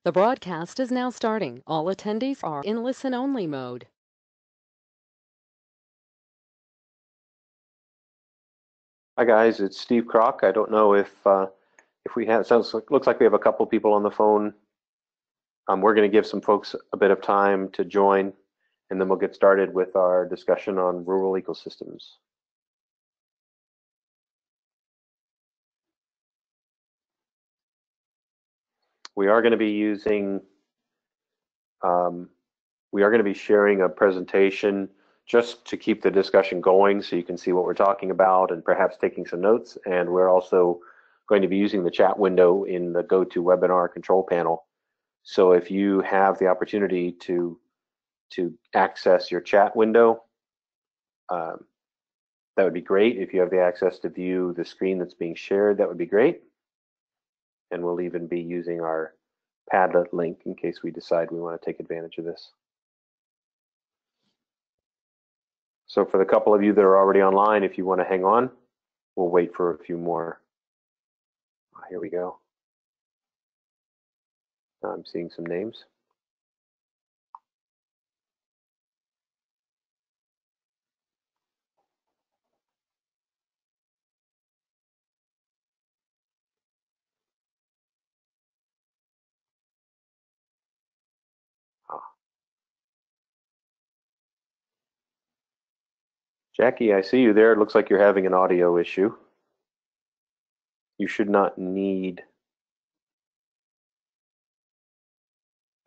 The broadcast is now starting. All attendees are in listen-only mode. Hi guys, it's Steve Kroc. I don't know if we have. Looks like we have a couple people on the phone. We're going to give some folks a bit of time to join, and then we'll get started with our discussion on rural ecosystems. We are going to be using. We are going to be sharing a presentation just to keep the discussion going, so you can see what we're talking about and perhaps taking some notes. And we're also going to be using the chat window in the GoToWebinar control panel. So if you have the opportunity to access your chat window, that would be great. If you have the access to view the screen that's being shared, that would be great. And we'll even be using our Padlet link in case we decide we want to take advantage of this. So for the couple of you that are already online, if you want to hang on, we'll wait for a few more. Here we go. I'm seeing some names. Jackie, I see you there. It looks like you're having an audio issue. You should not need.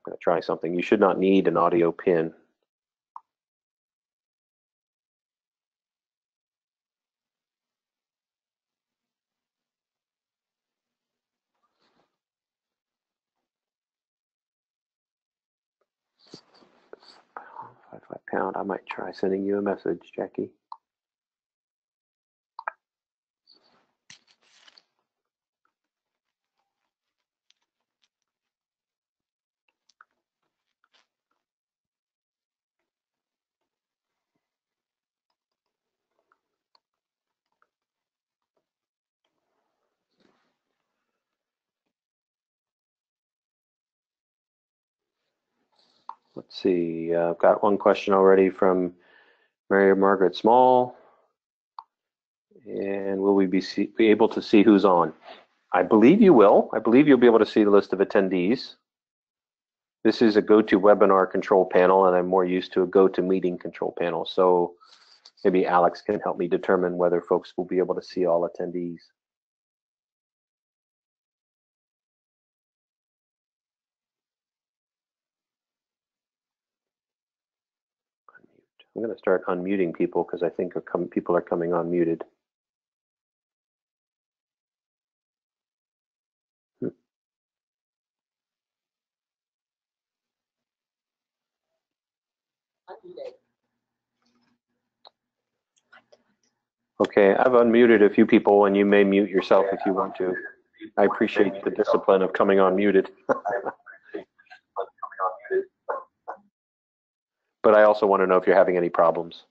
I'm going to try something. You should not need an audio pin. £5. I might try sending you a message, Jackie. Let's see. I've got one question already from Mary Margaret Small. And will we be able to see who's on? I believe you will. I believe you'll be able to see the list of attendees. This is a GoToWebinar control panel, and I'm more used to a GoToMeeting control panel. So maybe Alex can help me determine whether folks will be able to see all attendees. I'm going to start unmuting people because I think people are coming on muted. Okay, I've unmuted a few people, and you may mute yourself if you want to. I appreciate the discipline of coming on muted. But I also want to know if you're having any problems.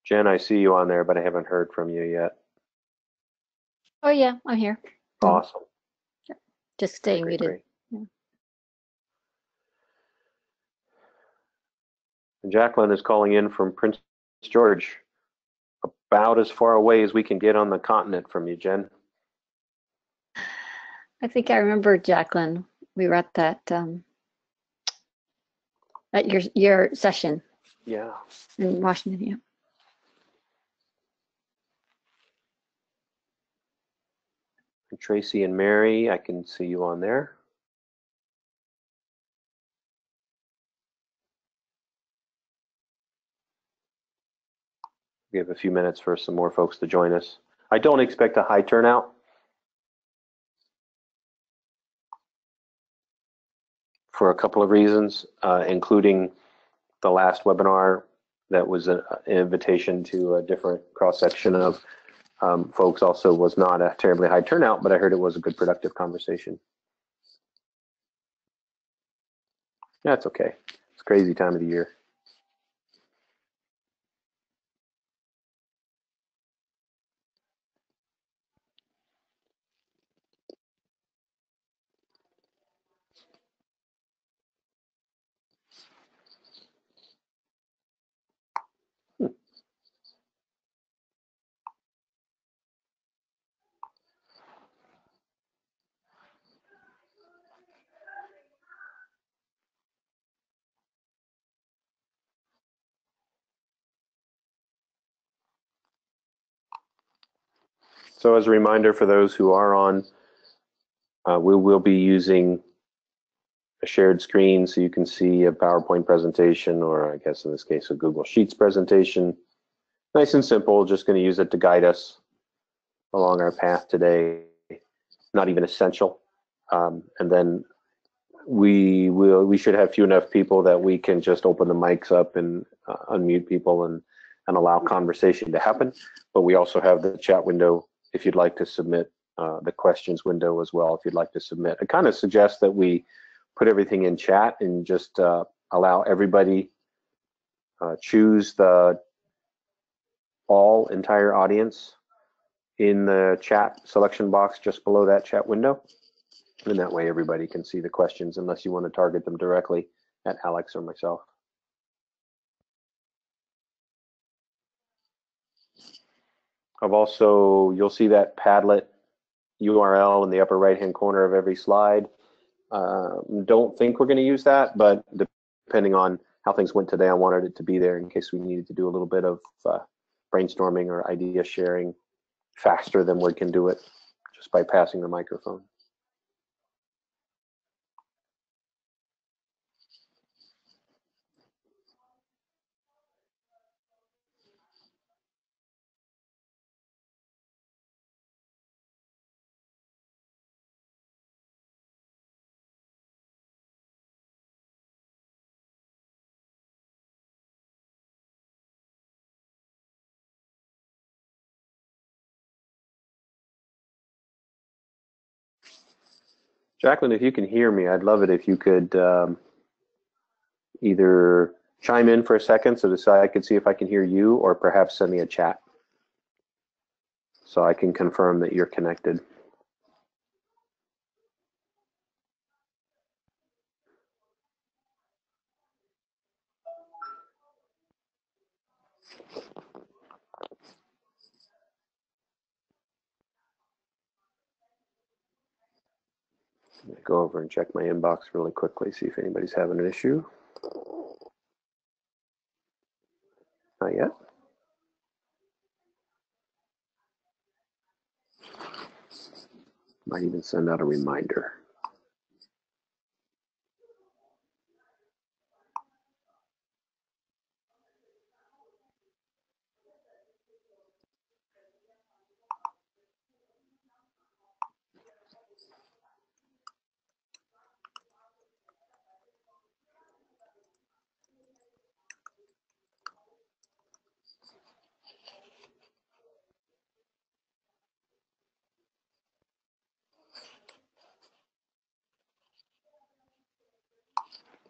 Jen, I see you on there, but I haven't heard from you yet. Oh yeah, I'm here. Awesome. Yeah. Just staying muted. Yeah. And Jacqueline is calling in from Prince George, about as far away as we can get on the continent from you, Jen. I think I remember, Jacqueline. We were at that at your session. Yeah. In Washington, yeah. And Tracy and Mary, I can see you on there. We have a few minutes for some more folks to join us. I don't expect a high turnout for a couple of reasons, including the last webinar that was an invitation to a different cross-section of folks. Also was not a terribly high turnout, but I heard it was a good productive conversation. That's okay. crazy time of the year. So as a reminder for those who are on, we will be using a shared screen so you can see a PowerPoint presentation, or I guess in this case a Google Sheets presentation. Nice and simple, just going to use it to guide us along our path today. Not even essential. And then we should have few enough people that we can just open the mics up and unmute people and allow conversation to happen. But we also have the chat window if you'd like to submit, the questions window as well if you'd like to submit. I kind of suggest that we put everything in chat and just allow everybody choose the all entire audience in the chat selection box just below that chat window. And that way everybody can see the questions unless you want to target them directly at Alex or myself. You'll see that Padlet URL in the upper right-hand corner of every slide. Don't think we're going to use that, but depending on how things went today, I wanted it to be there in case we needed to do a little bit of brainstorming or idea sharing faster than we can do it just by passing the microphone. Jacqueline, if you can hear me, I'd love it if you could either chime in for a second so that I could see if I can hear you, or perhaps send me a chat so I can confirm that you're connected. Go over and check my inbox really quickly, see if anybody's having an issue. Not yet. Might even send out a reminder.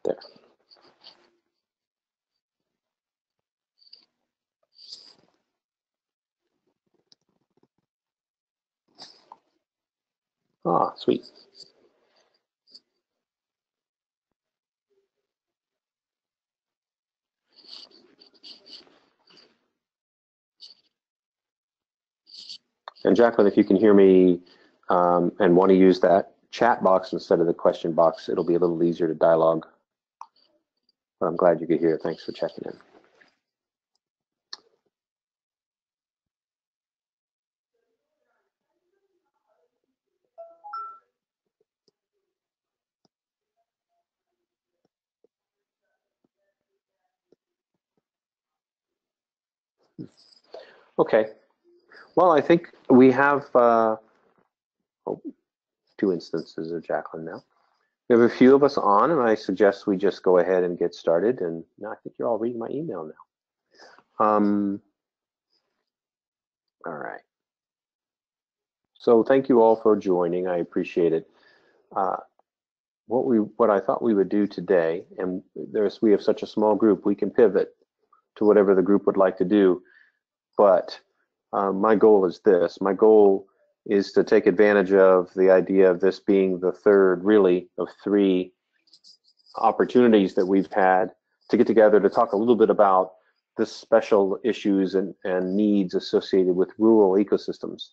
There. Ah, sweet. And Jacqueline, if you can hear me and want to use that chat box instead of the question box, it'll be a little easier to dialogue. But I'm glad you could hear. Thanks for checking in. Okay. Well, I think we have two instances of Jacqueline now. We have a few of us on, and I suggest we just go ahead and get started. And now I think you're all reading my email now. All right. So thank you all for joining. I appreciate it. what I thought we would do today, and we have such a small group, we can pivot to whatever the group would like to do. But my goal is this. My goal is to take advantage of the idea of this being the third, really, of three opportunities that we've had to get together to talk a little bit about the special issues and needs associated with rural ecosystems.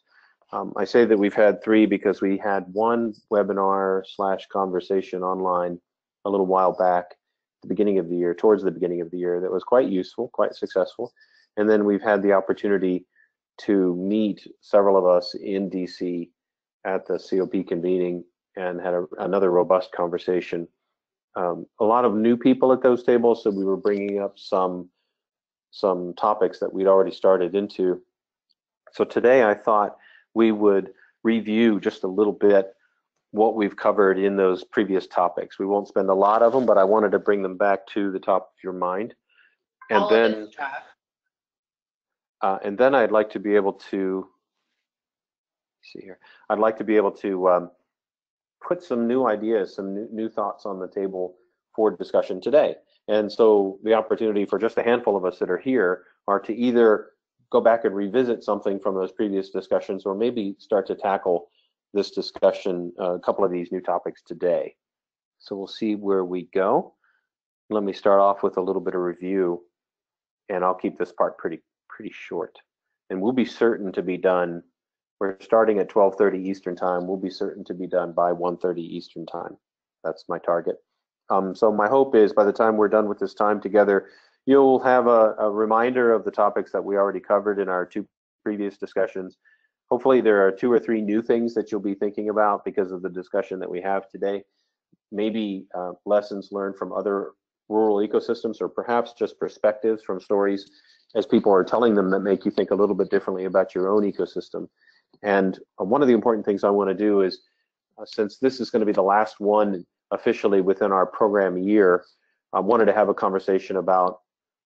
I say that we've had three because we had one webinar / conversation online a little while back, the beginning of the year, towards the beginning of the year, that was quite useful, quite successful. And then we've had the opportunity to meet several of us in DC at the COP convening and had another robust conversation. A lot of new people at those tables, so we were bringing up some topics that we'd already started into. So today I thought we would review just a little bit what we've covered in those previous topics. We won't spend a lot of them, but I wanted to bring them back to the top of your mind. And then I'd like to be able to see here. I'd like to be able to put some new ideas, some new thoughts on the table for discussion today. And so the opportunity for just a handful of us that are here are to either go back and revisit something from those previous discussions, or maybe start to tackle this discussion, a couple of these new topics today. So we'll see where we go. Let me start off with a little bit of review, and I'll keep this part pretty short. And we'll be certain to be done. We're starting at 12:30 Eastern time. We'll be certain to be done by 1:30 Eastern time. That's my target. So my hope is by the time we're done with this time together, you'll have a reminder of the topics that we already covered in our two previous discussions. Hopefully there are 2 or 3 new things that you'll be thinking about because of the discussion that we have today. Maybe lessons learned from other rural ecosystems, or perhaps just perspectives from stories as people are telling them that make you think a little bit differently about your own ecosystem. And one of the important things I want to do is, since this is going to be the last one officially within our program year, I wanted to have a conversation about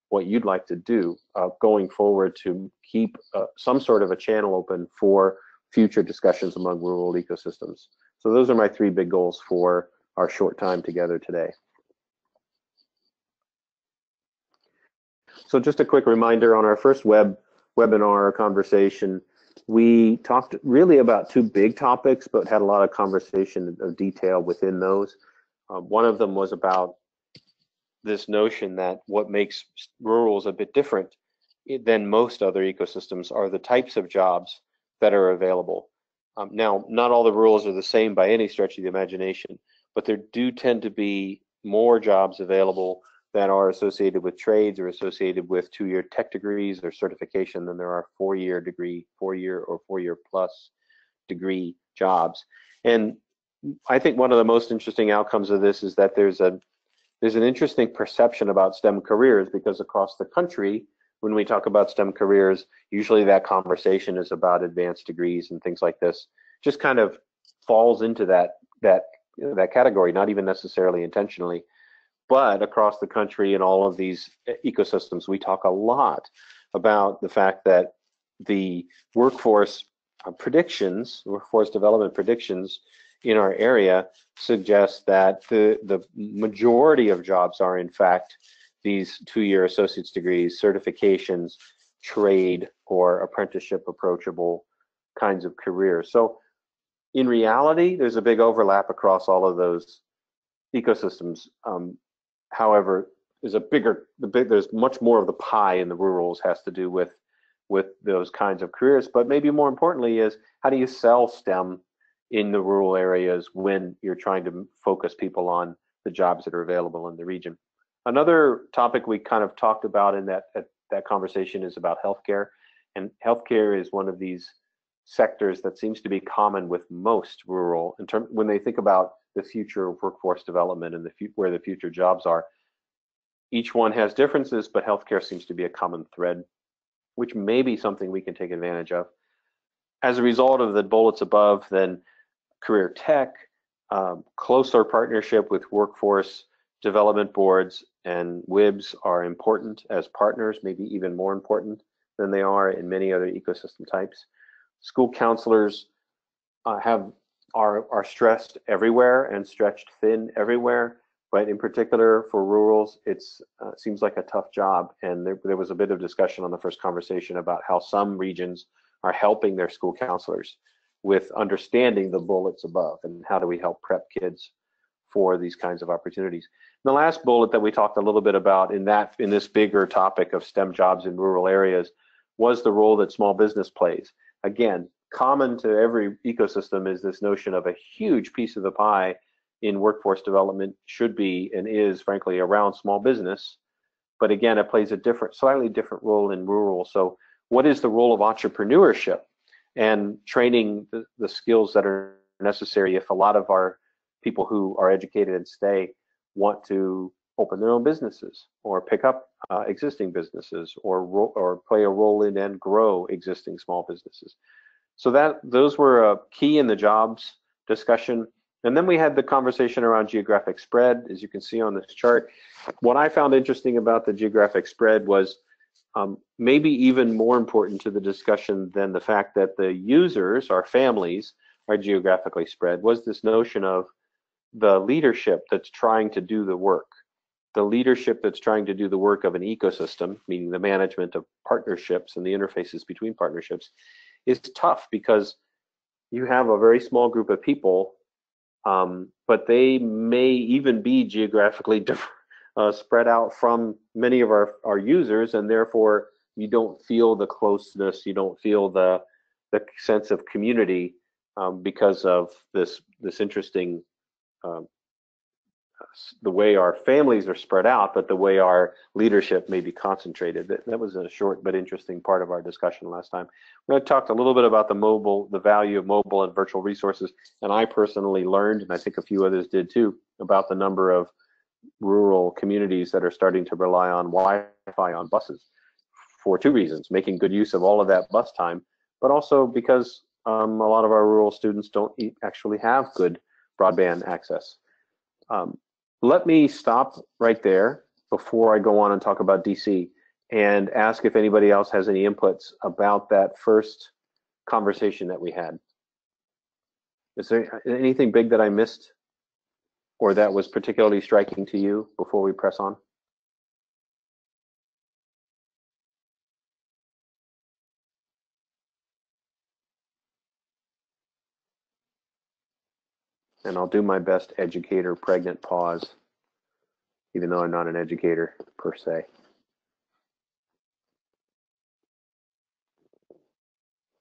what you'd like to do going forward to keep some sort of a channel open for future discussions among rural ecosystems. So those are my 3 big goals for our short time together today. So just a quick reminder, on our first webinar conversation, we talked really about 2 big topics, but had a lot of conversation of detail within those. One of them was about this notion that what makes rurals a bit different than most other ecosystems are the types of jobs that are available. Now, not all the rurals are the same by any stretch of the imagination, but there do tend to be more jobs available that are associated with trades or associated with 2-year tech degrees or certification than there are 4-year degree, 4-year or 4-year plus degree jobs. And I think one of the most interesting outcomes of this is that there's an interesting perception about STEM careers, because across the country, when we talk about STEM careers, usually that conversation is about advanced degrees and things like this. Just kind of falls into that category, not even necessarily intentionally. But across the country in all of these ecosystems, we talk a lot about the fact that the workforce development predictions in our area suggest that the majority of jobs are in fact these 2-year associate's degrees, certifications, trade, or apprenticeship approachable kinds of careers. So in reality, there's a big overlap across all of those ecosystems. However, there's much more of the pie in the rurals has to do with those kinds of careers. But maybe more importantly is, how do you sell STEM in the rural areas when you're trying to focus people on the jobs that are available in the region? Another topic we kind of talked about in that conversation is about healthcare. And healthcare is one of these sectors that seems to be common with most rural, when they think about the future of workforce development and where the future jobs are. Each one has differences, but healthcare seems to be a common thread, which may be something we can take advantage of. As a result of the bullets above, then career tech, closer partnership with workforce development boards and WIBs are important as partners, maybe even more important than they are in many other ecosystem types. School counselors have are stressed everywhere and stretched thin everywhere, but in particular for rurals, it's seems like a tough job. And there was a bit of discussion on the first conversation about how some regions are helping their school counselors with understanding the bullets above and how do we help prep kids for these kinds of opportunities. And the last bullet that we talked a little bit about in this bigger topic of STEM jobs in rural areas was the role that small business plays. Again, common to every ecosystem is this notion of a huge piece of the pie in workforce development should be and is frankly around small business. But again, it plays a slightly different role in rural. So what is the role of entrepreneurship and training the skills that are necessary if a lot of our people who are educated and stay want to open their own businesses or pick up existing businesses or play a role in and grow existing small businesses. So those were key in the jobs discussion. And then we had the conversation around geographic spread, as you can see on this chart. What I found interesting about the geographic spread was maybe even more important to the discussion than the fact that the users, our families, are geographically spread, was this notion of the leadership that's trying to do the work. The leadership that's trying to do the work of an ecosystem, meaning the management of partnerships and the interfaces between partnerships, is tough because you have a very small group of people, but they may even be geographically spread out from many of our users, and therefore you don't feel the closeness, you don't feel the sense of community because of this interesting the way our families are spread out, but the way our leadership may be concentrated. That was a short but interesting part of our discussion last time. We talked a little bit about the value of mobile and virtual resources, and I personally learned, and I think a few others did too, about the number of rural communities that are starting to rely on Wi-Fi on buses for two reasons: making good use of all of that bus time, but also because a lot of our rural students don't actually have good broadband access. Let me stop right there before I go on and talk about DC and ask if anybody else has any inputs about that first conversation that we had. Is there anything big that I missed or that was particularly striking to you before we press on? And I'll do my best educator pregnant pause, even though I'm not an educator per se.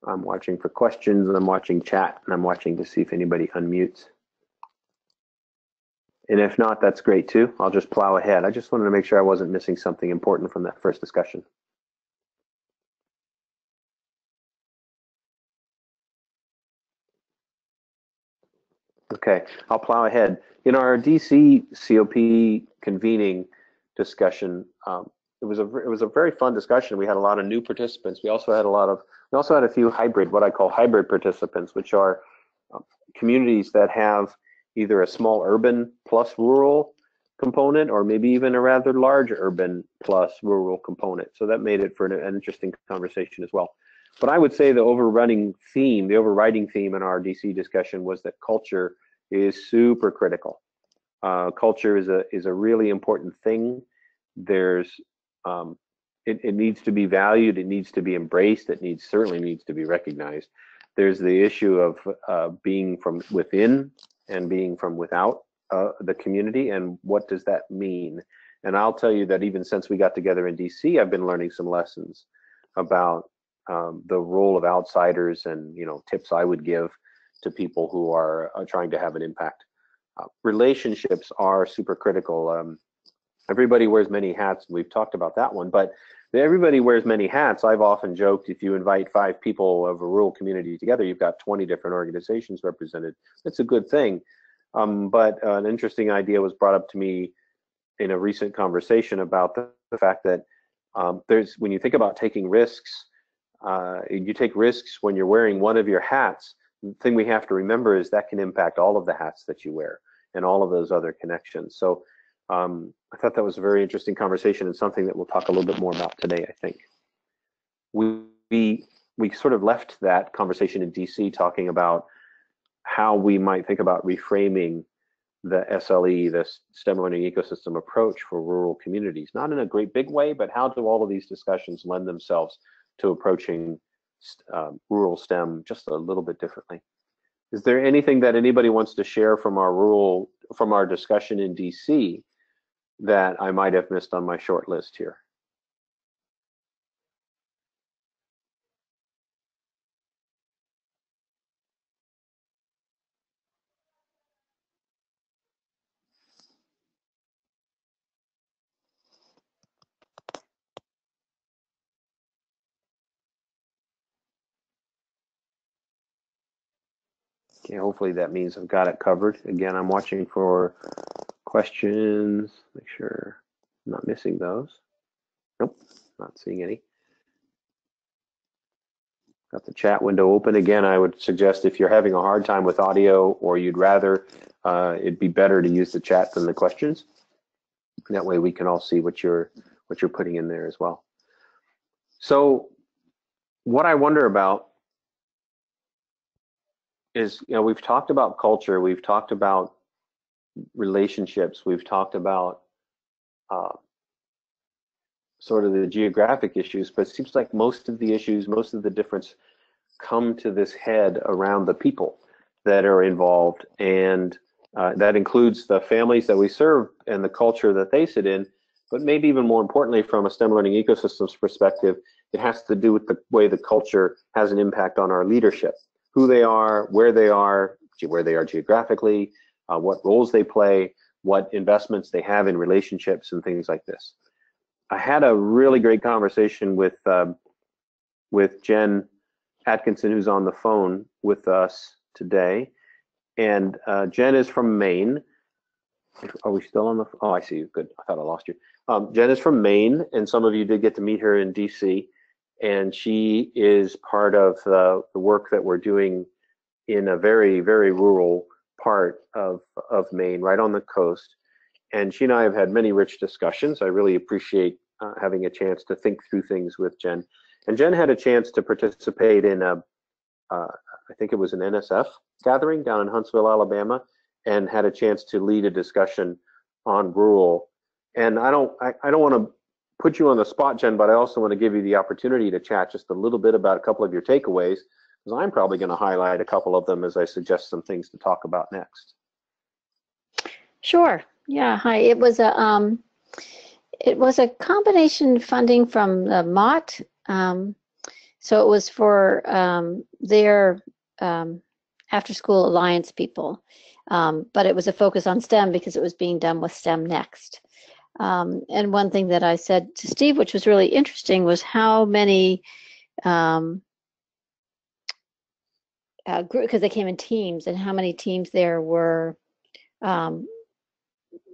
I'm watching for questions, and I'm watching chat, and I'm watching to see if anybody unmutes. And if not, that's great too. I'll just plow ahead. I just wanted to make sure I wasn't missing something important from that first discussion. Okay, I'll plow ahead. In our DC COP convening discussion, it was a very fun discussion. We had a lot of new participants. We also had a few what I call hybrid participants, which are communities that have either a small urban plus rural component, or maybe even a rather large urban plus rural component. So that made it for an interesting conversation as well. But I would say the overriding theme in our DC discussion was that culture is super critical. Culture is a really important thing. It needs to be valued. It needs to be embraced. It certainly needs to be recognized. There's the issue of being from within and being from without the community, and what does that mean? And I'll tell you that even since we got together in DC, I've been learning some lessons about the role of outsiders and tips I would give to people who are trying to have an impact. Relationships are super critical. Everybody wears many hats, and we've talked about that one, but everybody wears many hats. I've often joked, if you invite 5 people of a rural community together, you've got 20 different organizations represented. That's a good thing. But an interesting idea was brought up to me in a recent conversation about the fact that when you think about taking risks, you take risks when you're wearing one of your hats. The thing we have to remember is that can impact all of the hats that you wear and all of those other connections. So I thought that was a very interesting conversation, and something that we'll talk a little bit more about today, I think. We sort of left that conversation in DC talking about how we might think about reframing the SLE, the STEM learning ecosystem approach for rural communities. Not in a great big way, but how do all of these discussions lend themselves to approaching rural STEM just a little bit differently? Is there anything that anybody wants to share from our discussion in DC that I might have missed on my short list here? Okay, hopefully that means I've got it covered. Again, I'm watching for questions, make sure I'm not missing those. Nope, not seeing any. Got the chat window open. Again, I would suggest if you're having a hard time with audio or you'd rather, it'd be better to use the chat than the questions. That way we can all see what you're putting in there as well. So what I wonder about is, we've talked about culture, we've talked about relationships, we've talked about sort of the geographic issues, but it seems like most of the issues, most of the difference come to this head around the people that are involved, and that includes the families that we serve and the culture that they sit in, but maybe even more importantly from a STEM learning ecosystems perspective, it has to do with the way the culture has an impact on our leadership, who they are, where they are geographically, what roles they play, what investments they have in relationships and things like this. I had a really great conversation with Jen Atkinson, who's on the phone with us today. And Jen is from Maine. Are we still on the phone? Oh, I see you. Good. I thought I lost you. Jen is from Maine, and some of you did get to meet her in DC. And she is part of the work that we're doing in a very, very rural part of Maine, right on the coast. And she and I have had many rich discussions. I really appreciate having a chance to think through things with Jen. And Jen had a chance to participate in I think it was an NSF gathering down in Huntsville, Alabama, and had a chance to lead a discussion on rural. And I don't want to put you on the spot, Jen, but I also want to give you the opportunity to chat just a little bit about a couple of your takeaways, because I'm probably going to highlight a couple of them as I suggest some things to talk about next. Sure. Yeah. Hi. It was a combination funding from the Mott. So it was for their after school alliance people, but it was a focus on STEM because it was being done with STEM Next. And one thing that I said to Steve, which was really interesting, was how many because they came in teams, and how many teams there were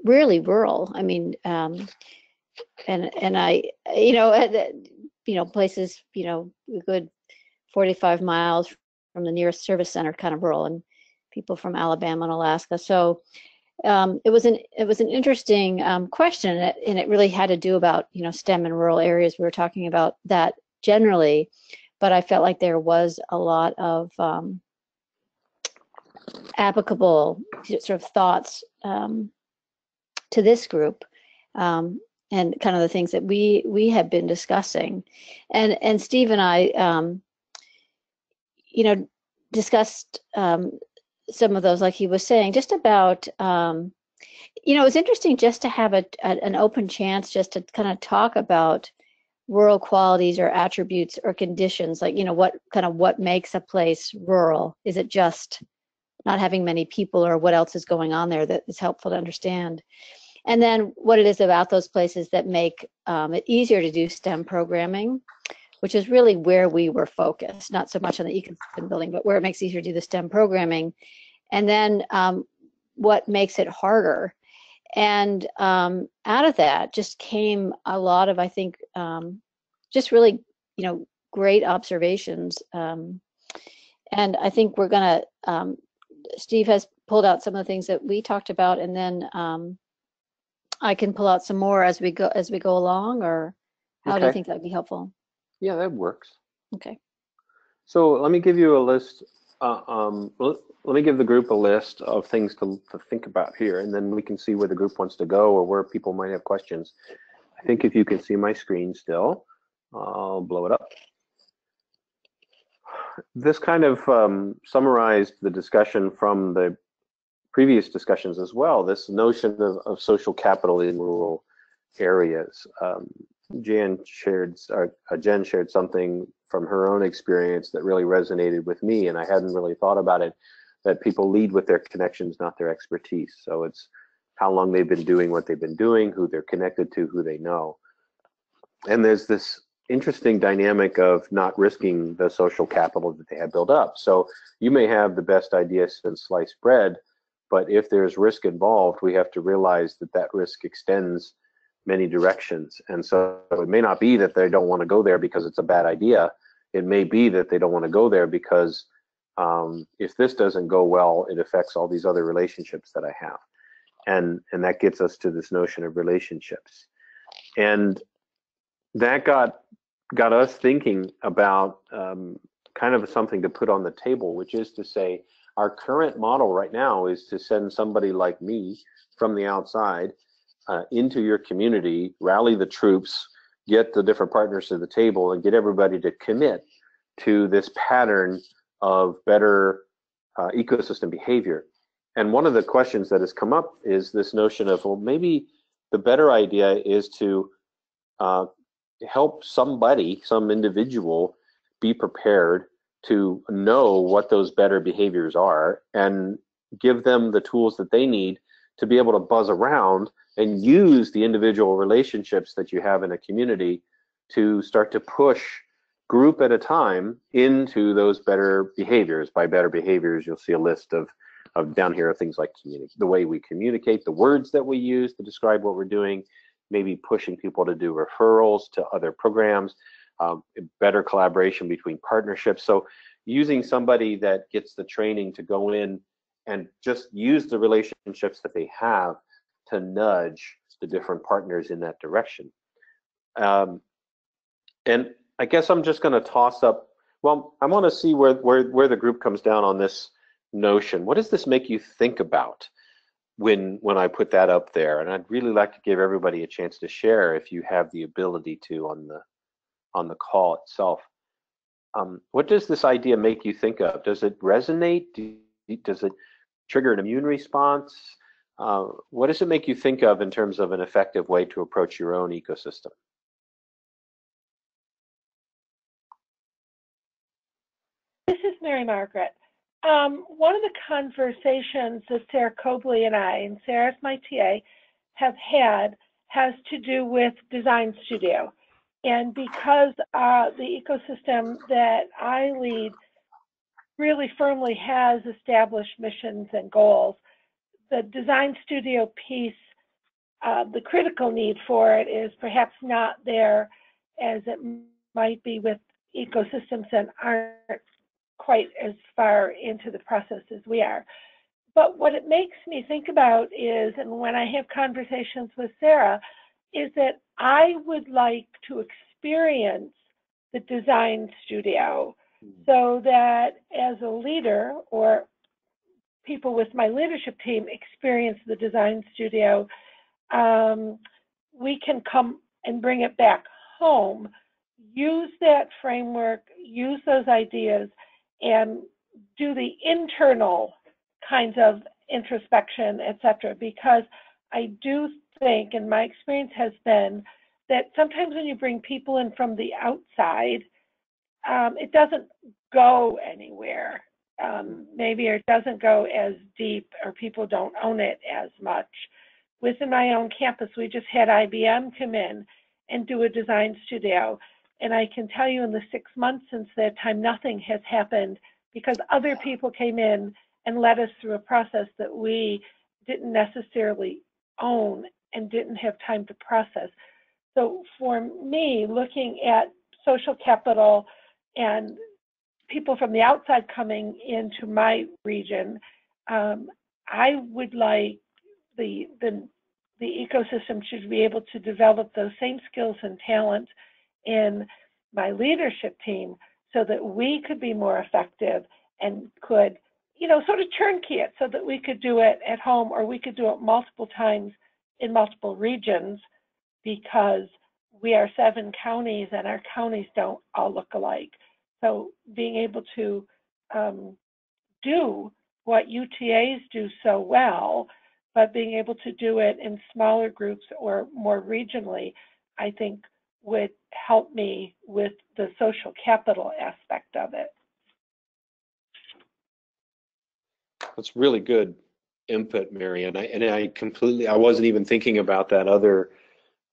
really rural. I mean, and I, places, a good 45 miles from the nearest service center, kind of rural, and people from Alabama and Alaska. So it was an interesting question, and it really had to do about STEM in rural areas. We were talking about that generally, but I felt like there was a lot of applicable sort of thoughts to this group, and kind of the things that we have been discussing, and Steve and I, discussed some of those, like he was saying, just about, it was interesting just to have an open chance just to kind of talk about rural qualities or attributes or conditions, like, what makes a place rural? Is it just not having many people, or what else is going on there that is helpful to understand? And then what it is about those places that make it easier to do STEM programming, which is really where we were focused, not so much on the ecosystem building, but where it makes it easier to do the STEM programming. And then what makes it harder. And out of that just came a lot of, I think, just really, great observations. And I think we're gonna, Steve has pulled out some of the things that we talked about, and then I can pull out some more as we go along, or how do you think that would be helpful? Yeah, that works. Okay. So let me give you a list. let me give the group a list of things to think about here, and then we can see where the group wants to go or where people might have questions. I think if you can see my screen still, I'll blow it up. This kind of summarized the discussion from the previous discussions as well, this notion of social capital in rural areas. Jen shared something from her own experience that really resonated with me, and I hadn't really thought about it, that people lead with their connections, not their expertise. So it's how long they've been doing what they've been doing, who they're connected to, who they know. And there's this interesting dynamic of not risking the social capital that they have built up. So you may have the best idea since sliced bread, but if there's risk involved, we have to realize that that risk extends many directions. And so it may not be that they don't want to go there because it's a bad idea. It may be that they don't want to go there because if this doesn't go well, it affects all these other relationships that I have. And that gets us to this notion of relationships. And that got us thinking about kind of something to put on the table, which is to say, our current model right now is to send somebody like me from the outside into your community, rally the troops, get the different partners to the table, and get everybody to commit to this pattern of better ecosystem behavior. And one of the questions that has come up is this notion of, well, maybe the better idea is to help somebody, some individual, be prepared to know what those better behaviors are and give them the tools that they need to be able to buzz around and use the individual relationships that you have in a community to start to push group at a time into those better behaviors. By better behaviors, you'll see a list of down here of things like the way we communicate, the words that we use to describe what we're doing, maybe pushing people to do referrals to other programs, better collaboration between partnerships. So using somebody that gets the training to go in and just use the relationships that they have to nudge the different partners in that direction. And I guess I'm just going to toss up, well, I want to see where the group comes down on this notion. What does this make you think about when I put that up there? And I'd really like to give everybody a chance to share if you have the ability to on the call itself. What does this idea make you think of? Does it resonate? Does it trigger an immune response? What does it make you think of in terms of an effective way to approach your own ecosystem? This is Mary Margaret. One of the conversations that Sarah Cobley and I, and Sarah's my TA, have had has to do with Design Studio. And because the ecosystem that I lead really firmly has established missions and goals, the Design Studio piece, the critical need for it is perhaps not there as it might be with ecosystems that aren't quite as far into the process as we are. But what it makes me think about is, and when I have conversations with Sarah, is that I would like to experience the Design Studio so that as a leader, or people with my leadership team experience the Design Studio, we can come and bring it back home, use that framework, use those ideas, and do the internal kinds of introspection, etc. Because I do think, and my experience has been, that sometimes when you bring people in from the outside, it doesn't go anywhere. Maybe it doesn't go as deep, or people don't own it as much. Within my own campus, we just had IBM come in and do a Design Studio. And I can tell you in the 6 months since that time, nothing has happened because other people came in and led us through a process that we didn't necessarily own and didn't have time to process. So for me, looking at social capital and people from the outside coming into my region, I would like the ecosystem should be able to develop those same skills and talents in my leadership team so that we could be more effective and could sort of turnkey it so that we could do it at home, or we could do it multiple times in multiple regions, because we are 7 counties and our counties don't all look alike. So being able to do what UTAs do so well, but being able to do it in smaller groups or more regionally, I think would help me with the social capital aspect of it. That's really good input, Mary. And I wasn't even thinking about that other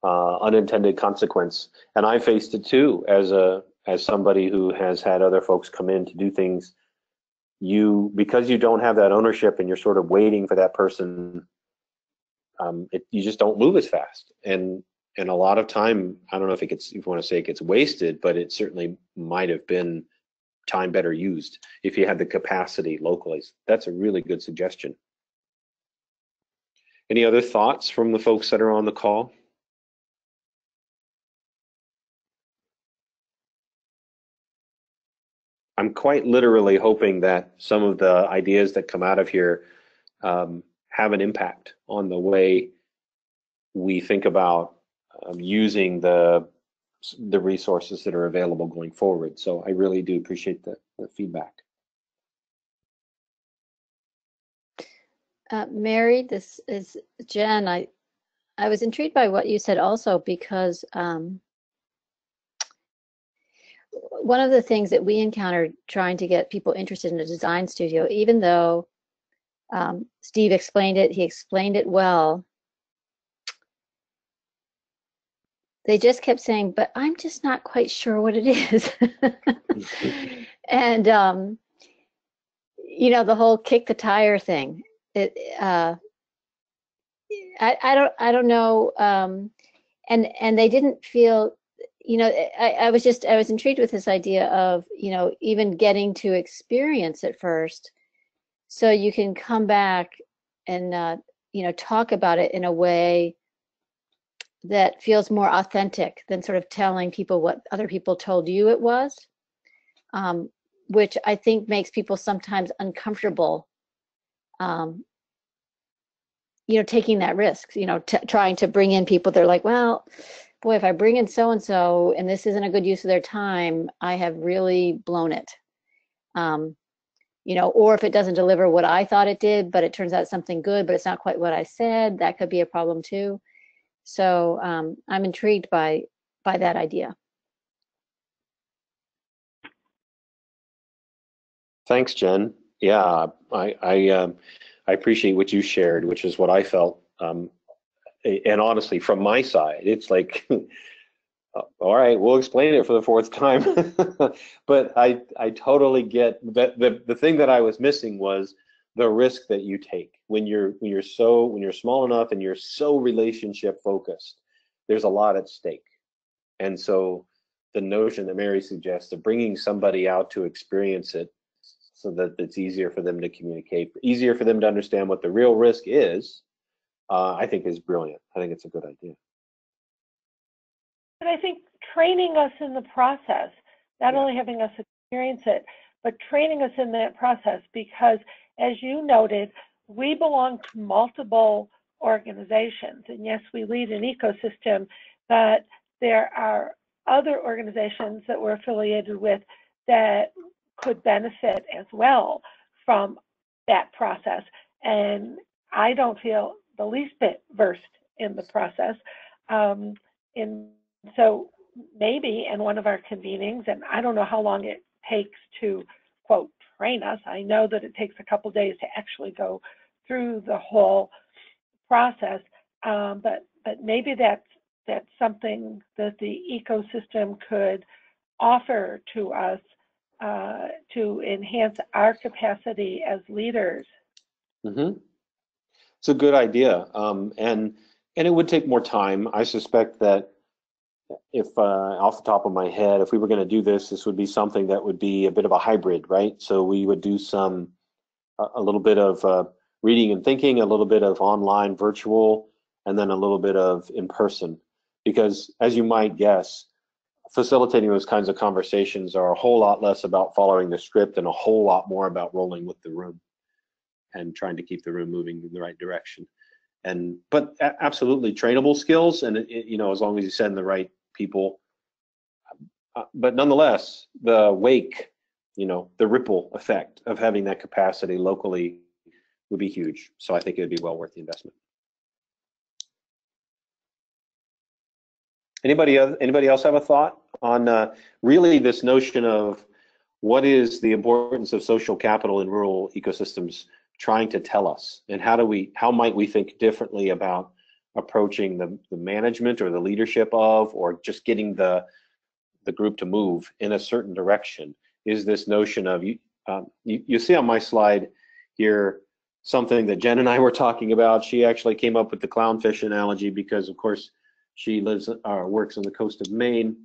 unintended consequence. And I faced it too as somebody who has had other folks come in to do things. Because you don't have that ownership and you're sort of waiting for that person, you just don't move as fast. And a lot of time, I don't know if if you want to say it gets wasted, but it certainly might have been time better used if you had the capacity locally. That's a really good suggestion. Any other thoughts from the folks that are on the call? I'm quite literally hoping that some of the ideas that come out of here have an impact on the way we think about using the resources that are available going forward. So I really do appreciate the feedback. Mary, this is Jen. I was intrigued by what you said also, because one of the things that we encountered trying to get people interested in a design studio, even though Steve explained it, he explained it well, they just kept saying, but I'm just not quite sure what it is. And, the whole kick the tire thing, I don't know. And they didn't feel, I was intrigued with this idea of, even getting to experience it first, so you can come back and, talk about it in a way that feels more authentic than sort of telling people what other people told you it was, which I think makes people sometimes uncomfortable, taking that risk, trying to bring in people. They're like, well, boy, if I bring in so-and-so and this isn't a good use of their time, I have really blown it. Or if it doesn't deliver what I thought it did, but it turns out something good, but it's not quite what I said, that could be a problem too. So I'm intrigued by that idea. Thanks, Jen. Yeah, I appreciate what you shared, which is what I felt. And honestly, from my side, it's like, all right, we'll explain it for the 4th time. But I totally get that. The thing that I was missing was the risk that you take when you're small enough and you're so relationship focused. There's a lot at stake, and so the notion that Mary suggests of bringing somebody out to experience it, so that it's easier for them to communicate, easier for them to understand what the real risk is, I think is brilliant. I think it's a good idea. And I think training us in the process, not only having us experience it, but training us in that process, because as you noted, we belong to multiple organizations. And yes, we lead an ecosystem, but there are other organizations that we're affiliated with that could benefit as well from that process. And I don't feel the least bit versed in the process. So maybe in one of our convenings, and I don't know how long it takes to, quote, train us. I know that it takes a couple days to actually go through the whole process, but maybe that's something that the ecosystem could offer to us to enhance our capacity as leaders. Mm-hmm. It's a good idea, and it would take more time. I suspect that if off the top of my head, if we were going to do this, this would be something that would be a bit of a hybrid, right? So we would do a little bit of reading and thinking, a little bit of online virtual, and then a little bit of in person. Because as you might guess, facilitating those kinds of conversations are a whole lot less about following the script and a whole lot more about rolling with the room. and trying to keep the room moving in the right direction. But absolutely trainable skills, and you know, as long as you send the right people. But nonetheless, the wake, you know, the ripple effect of having that capacity locally would be huge. So I think it would be well worth the investment. Anybody else have a thought on really this notion of what is the importance of social capital in rural ecosystems trying to tell us, and how might we think differently about approaching the management or the leadership of, or just getting the group to move in a certain direction? Is this notion of you see on my slide here something that Jen and I were talking about. She actually came up with the clownfish analogy because, of course, she lives works on the coast of Maine.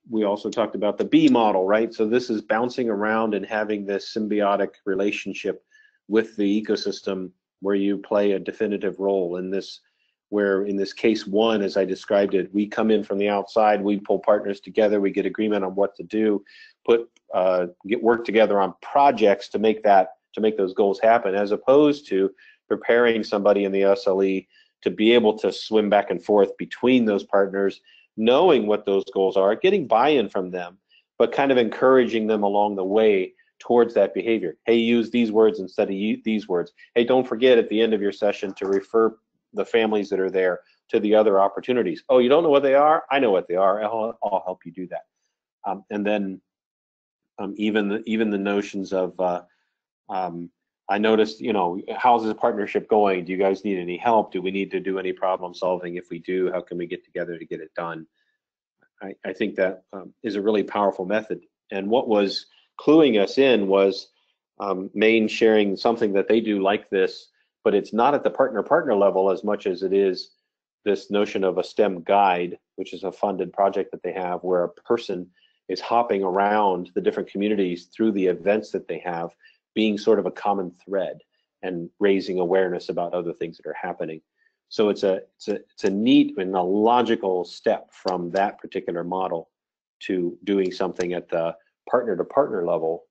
We also talked about the bee model, right? So this is bouncing around and having this symbiotic relationship with the ecosystem where you play a definitive role in this, where in this case one, as I described it, we come in from the outside, we pull partners together, we get agreement on what to do, get work together on projects to make those goals happen, as opposed to preparing somebody in the SLE to be able to swim back and forth between those partners, knowing what those goals are, getting buy-in from them, but kind of encouraging them along the way towards that behavior. Hey, use these words instead of these words. Hey, don't forget at the end of your session to refer the families that are there to the other opportunities. Oh, you don't know what they are? I know what they are. I'll help you do that. And then even the notions of I noticed, you know, how's this partnership going? Do you guys need any help? Do we need to do any problem solving? If we do, how can we get together to get it done? I think that is a really powerful method. And what was cluing us in was Maine sharing something that they do like this, but it's not at the partner level as much as it is this notion of a STEM guide, which is a funded project that they have, where a person is hopping around the different communities through the events that they have, being sort of a common thread and raising awareness about other things that are happening. So it's a neat and a logical step from that particular model to doing something at the partner-to-partner level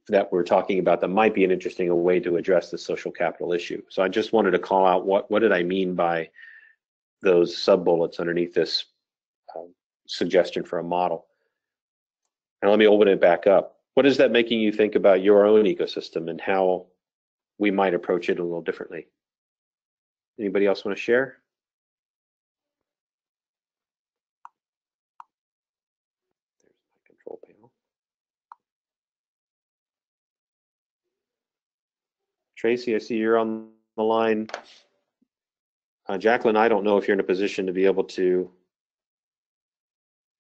that we're talking about that might be an interesting way to address the social capital issue. So I just wanted to call out what did I mean by those sub-bullets underneath this suggestion for a model. And let me open it back up. What is that making you think about your own ecosystem and how we might approach it a little differently? Anybody else want to share? There's my control panel. Tracy, I see you're on the line. Jacqueline, I don't know if you're in a position to be able to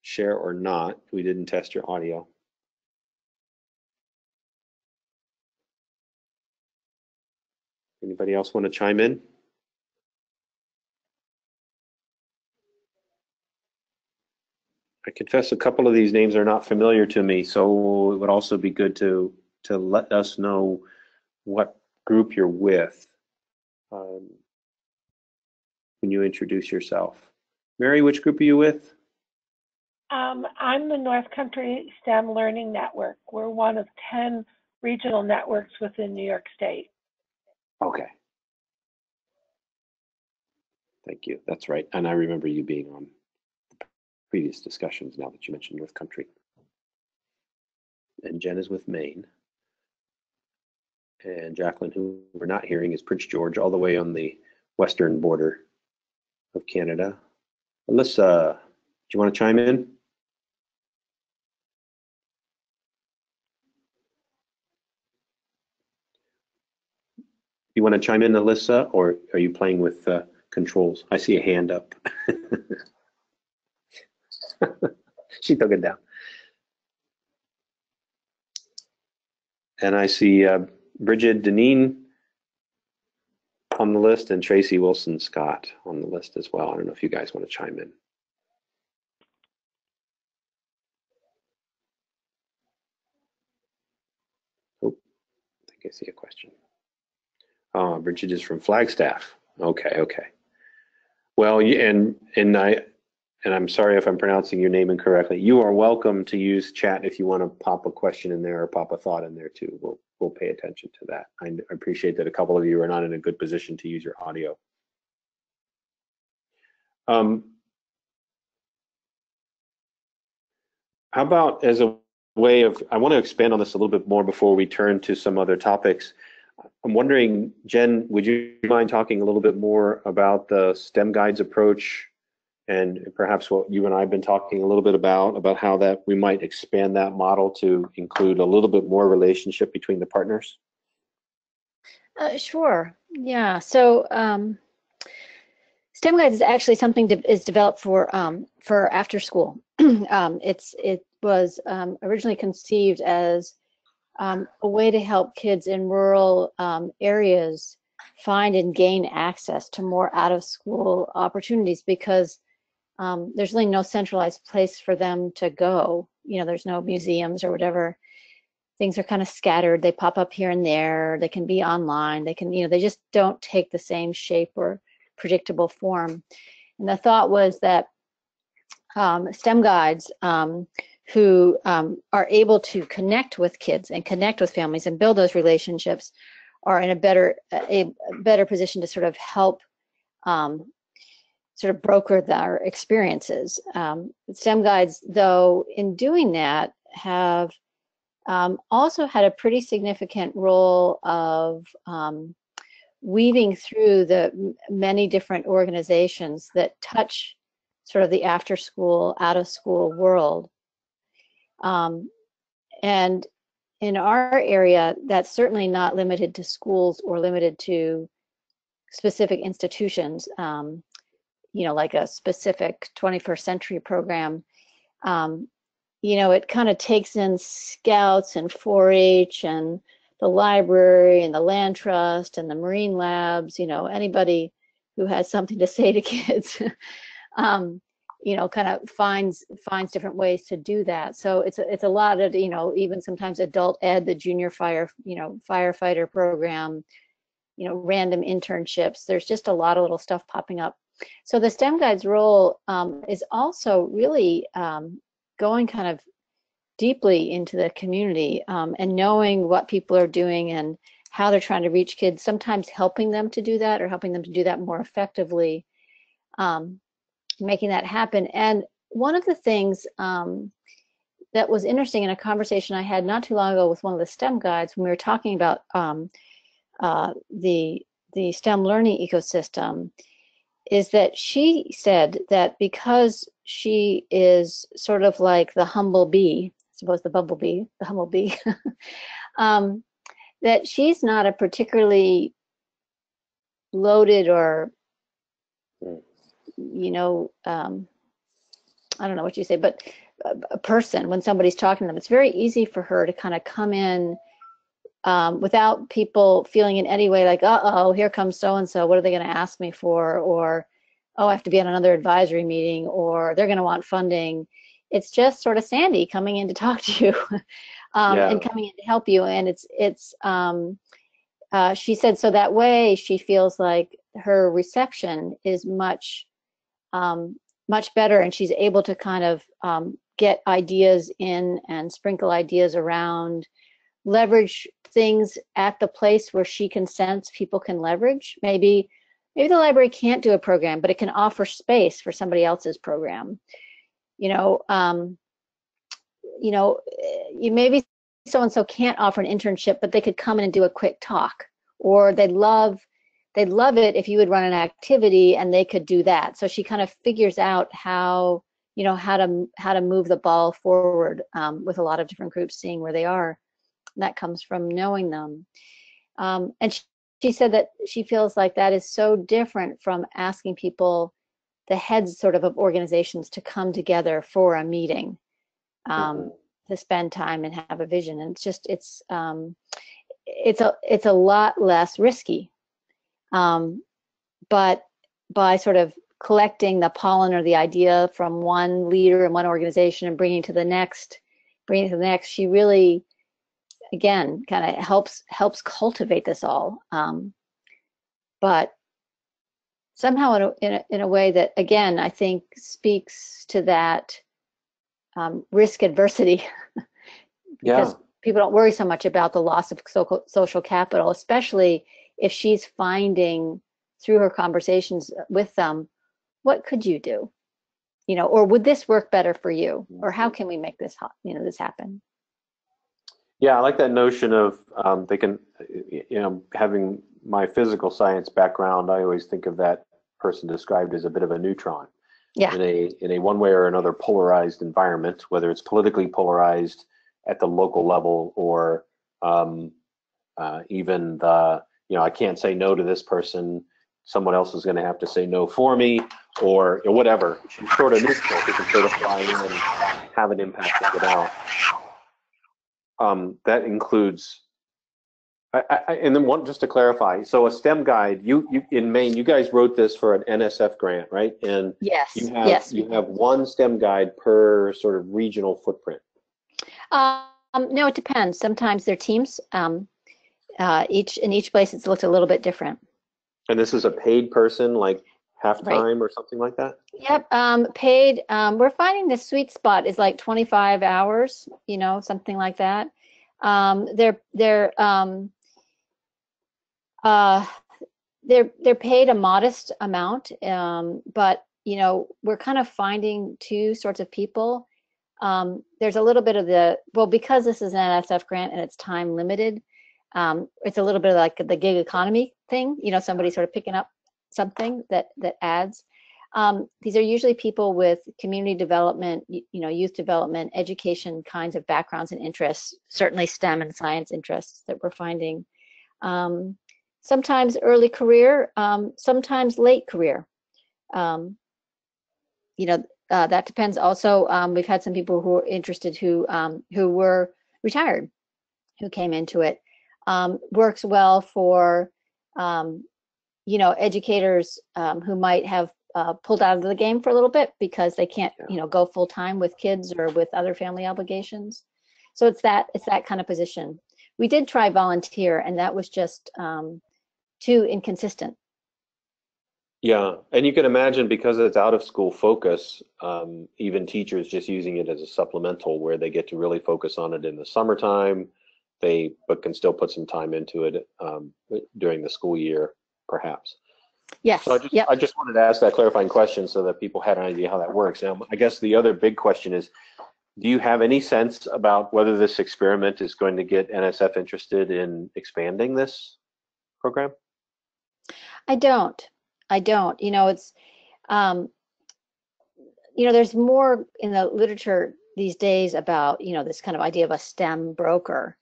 share or not. We didn't test your audio. Anybody else want to chime in? I confess a couple of these names are not familiar to me, so it would also be good to let us know what group you're with when you introduce yourself. Mary, which group are you with? I'm the North Country STEM Learning Network. We're one of 10 regional networks within New York State. Okay. Thank you. That's right. And I remember you being on previous discussions now that you mentioned North Country. And Jen is with Maine. And Jacqueline, who we're not hearing, is Prince George, all the way on the western border of Canada. Alyssa, do you want to chime in? You want to chime in, Alyssa, or are you playing with controls? I see a hand up. She took it down. And I see Bridget Deneen on the list and Tracy Wilson Scott on the list as well. I don't know if you guys want to chime in. Oh, I think I see a question. Oh, Bridget is from Flagstaff. Okay. Well, and and I'm sorry if I'm pronouncing your name incorrectly. You are welcome to use chat if you want to pop a question in there or pop a thought in there too. We'll pay attention to that. I appreciate that a couple of you are not in a good position to use your audio. How about as a way of, I want to expand on this a little bit more before we turn to some other topics. I'm wondering, Jen, would you mind talking a little bit more about the STEM Guides approach and perhaps what you and I have been talking a little bit about how that we might expand that model to include a little bit more relationship between the partners? Sure. Yeah. So STEM Guides is actually something is developed for after school. It was originally conceived as a way to help kids in rural areas find and gain access to more out-of-school opportunities, because there's really no centralized place for them to go. You know, there's no museums or whatever. Things are kind of scattered. They pop up here and there. They can be online. They can, they just don't take the same shape or predictable form. And the thought was that STEM Guides who are able to connect with kids and connect with families and build those relationships are in a better position to sort of help sort of broker their experiences. STEM Guides, though, in doing that, have also had a pretty significant role of weaving through the many different organizations that touch sort of the after-school, out-of-school world. And in our area, that's certainly not limited to schools or limited to specific institutions, like a specific 21st century program. It kind of takes in Scouts and 4-H and the library and the land trust and the marine labs, anybody who has something to say to kids, kind of finds different ways to do that. So it's a lot of, even sometimes adult ed, the junior firefighter program, random internships. There's just a lot of little stuff popping up. So the STEM Guides role is also really going kind of deeply into the community and knowing what people are doing and how they're trying to reach kids, sometimes helping them to do that or helping them to do that more effectively, making that happen. And one of the things that was interesting in a conversation I had not too long ago with one of the STEM Guides, when we were talking about the STEM learning ecosystem, is that she said that because she is sort of like the humble bee, I suppose the bumblebee, the humble bee, that she's not a particularly loaded or, I don't know what you say, but a person, when somebody's talking to them, it's very easy for her to kind of come in without people feeling in any way like, uh-oh, here comes so-and-so, what are they going to ask me for? Or, oh, I have to be on another advisory meeting, or they're going to want funding. It's just sort of Sandy coming in to talk to you and coming in to help you. And she said, so that way she feels like her reception is much better, and she's able to kind of get ideas in and sprinkle ideas around, leverage things at the place where she can sense people can leverage. Maybe the library can't do a program, but it can offer space for somebody else's program. Maybe so-and-so can't offer an internship, but they could come in and do a quick talk, or they'd love it if you would run an activity and they could do that. So she kind of figures out how to move the ball forward with a lot of different groups, seeing where they are. And that comes from knowing them. And she said that she feels like that is so different from asking people, the heads sort of organizations, to come together for a meeting, to spend time and have a vision. And it's a lot less risky. But by sort of collecting the pollen or the idea from one leader in one organization and bringing it to the next, she really, again, kind of helps cultivate this all. But somehow in a way that, again, I think speaks to that risk adversity, because Yeah. people don't worry so much about the loss of social capital, especially if she's finding through her conversations with them, what could you do? You know, or would this work better for you? Or how can we make this, this happen? Yeah, I like that notion of they can, having my physical science background, I always think of that person described as a bit of a neutron Yeah, in a one way or another polarized environment, whether it's politically polarized at the local level or um, even I can't say no to this person. Someone else is going to have to say no for me, or whatever. She's sort of neutral. She can sort of fly in and have an impact and get out. That includes, and then one just to clarify. So a STEM guide, you in Maine, you guys wrote this for an NSF grant, right? And yes, yes. you have one STEM guide per sort of regional footprint. No, it depends. Sometimes they're teams. In each place, it's looked a little bit different. And this is a paid person, like half Right. time or something like that? Yep, paid. We're finding the sweet spot is like 25 hours, something like that. They're paid a modest amount, but we're kind of finding two sorts of people. There's a little bit of because this is an NSF grant and it's time limited. It's a little bit like the gig economy thing, somebody sort of picking up something that adds. These are usually people with community development, youth development, education kinds of backgrounds and interests, certainly STEM and science interests that we're finding. Sometimes early career, sometimes late career. That depends also. We've had some people who are interested who were retired, who came into it. Works well for educators who might have pulled out of the game for a little bit because they can't go full time with kids or with other family obligations. So it's that kind of position. We did try volunteer, and that was just too inconsistent. Yeah, and you can imagine because it's out of school focus, even teachers just using it as a supplemental where they get to really focus on it in the summertime, but can still put some time into it during the school year, perhaps. Yes. So I just wanted to ask that clarifying question so that people had an idea how that works. Now, I guess the other big question is, do you have any sense about whether this experiment is going to get NSF interested in expanding this program? I don't. It's there's more in the literature these days about this kind of idea of a STEM broker,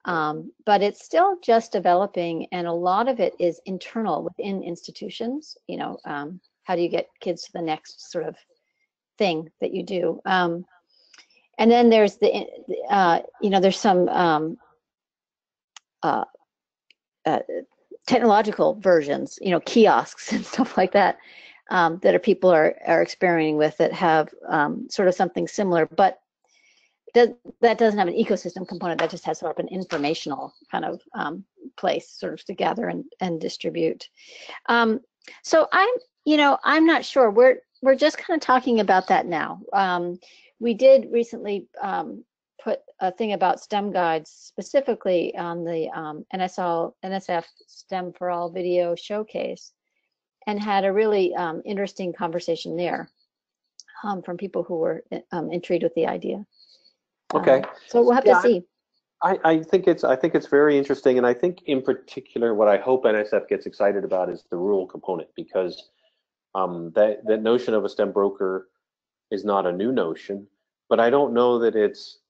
but it's still just developing, and a lot of it is internal within institutions. How do you get kids to the next sort of thing that you do? And then there's there's some technological versions, kiosks and stuff like that, that people are experimenting with that have sort of something similar, but that doesn't have an ecosystem component. That just has sort of an informational kind of place sort of to gather and distribute. So I'm not sure. We're just kind of talking about that now. We did recently put a thing about STEM guides specifically on the NSF STEM for All video showcase, and had a really interesting conversation there from people who were intrigued with the idea. Okay. So we'll have to see. I think it's very interesting, and I think in particular what I hope NSF gets excited about is the rural component, because that notion of a STEM broker is not a new notion, but I don't know that it's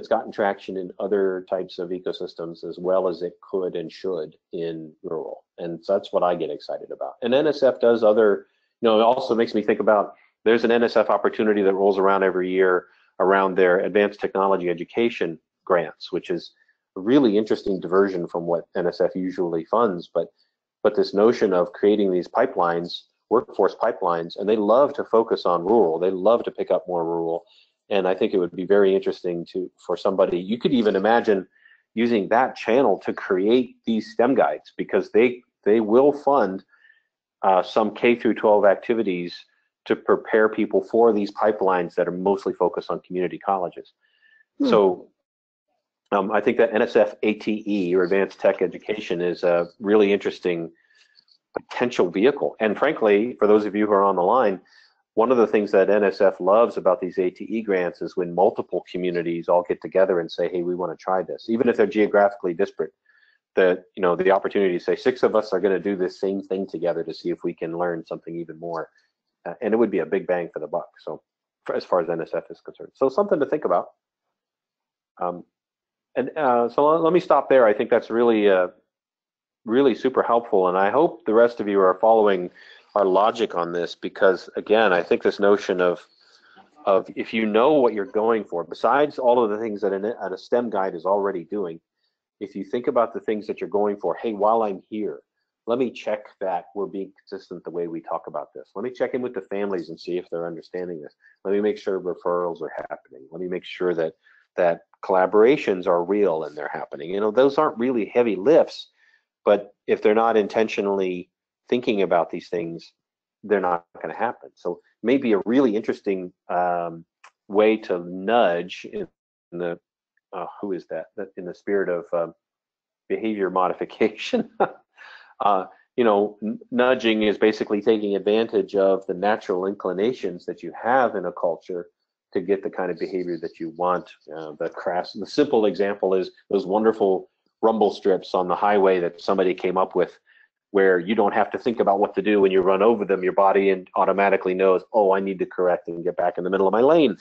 gotten traction in other types of ecosystems as well as it could and should in rural, and so that's what I get excited about. And NSF does other, it also makes me think about, there's an NSF opportunity that rolls around every year around their advanced technology education grants, which is a really interesting diversion from what NSF usually funds, but this notion of creating these pipelines, workforce pipelines, and they love to focus on rural. They love to pick up more rural. And I think it would be very interesting for somebody, you could even imagine using that channel to create these STEM guides, because they will fund some K through 12 activities to prepare people for these pipelines that are mostly focused on community colleges. So I think that NSF ATE, or Advanced Tech Education, is a really interesting potential vehicle. And frankly, for those of you who are on the line, one of the things that NSF loves about these ATE grants is when multiple communities all get together and say, hey, we want to try this, even if they're geographically disparate. The opportunity to say 6 of us are going to do this same thing together to see if we can learn something even more, and it would be a big bang for the buck. So, as far as NSF is concerned, so something to think about. So let me stop there. I think that's really, really super helpful, and I hope the rest of you are following our logic on this, because again, I think this notion of if you know what you're going for, besides all of the things that a STEM guide is already doing, if you think about the things that you're going for, hey, while I'm here, let me check that we're being consistent the way we talk about this. Let me check in with the families and see if they're understanding this. Let me make sure referrals are happening. Let me make sure that collaborations are real and they're happening. Those aren't really heavy lifts, but if they're not intentionally thinking about these things, they're not going to happen. So maybe a really interesting way to nudge in the who is that? In the spirit of behavior modification. Nudging is basically taking advantage of the natural inclinations that you have in a culture to get the kind of behavior that you want. The simple example is those wonderful rumble strips on the highway that somebody came up with, where you don't have to think about what to do when you run over them. Your body automatically knows, oh, I need to correct and get back in the middle of my lane.